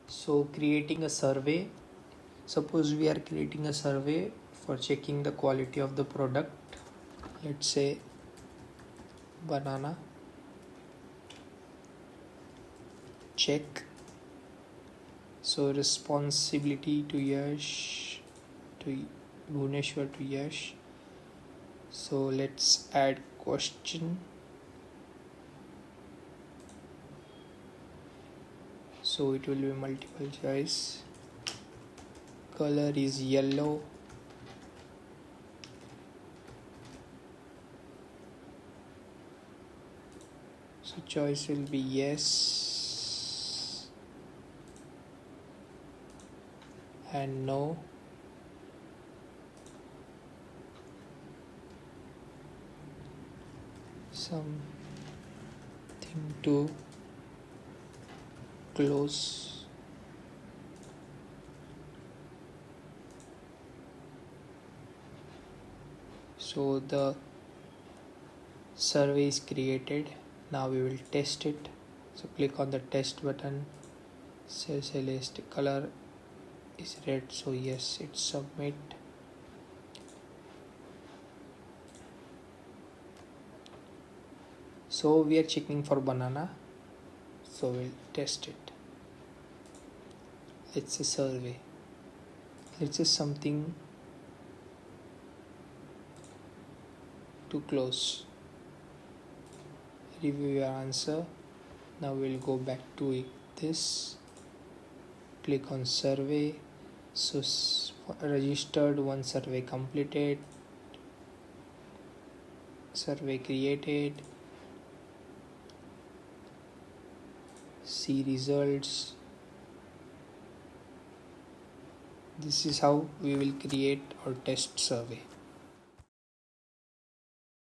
So creating a survey, suppose we are creating a survey for checking the quality of the product. Let's say banana, check. So responsibility to Yash, to Bhuneshwar, to Yash. So let's add question. So it will be multiple choice. Color is yellow. So choice will be yes and no. Something to close. So the survey is created. Now we will test it. So click on the test button. Says list color is red, so yes, it's submit. So we are checking for banana, so we'll test it. Let's say survey. Let's say something to close. Review your answer. Now we'll go back to this. Click on survey. So registered, one survey completed, survey created. See results. This is how we will create or test survey.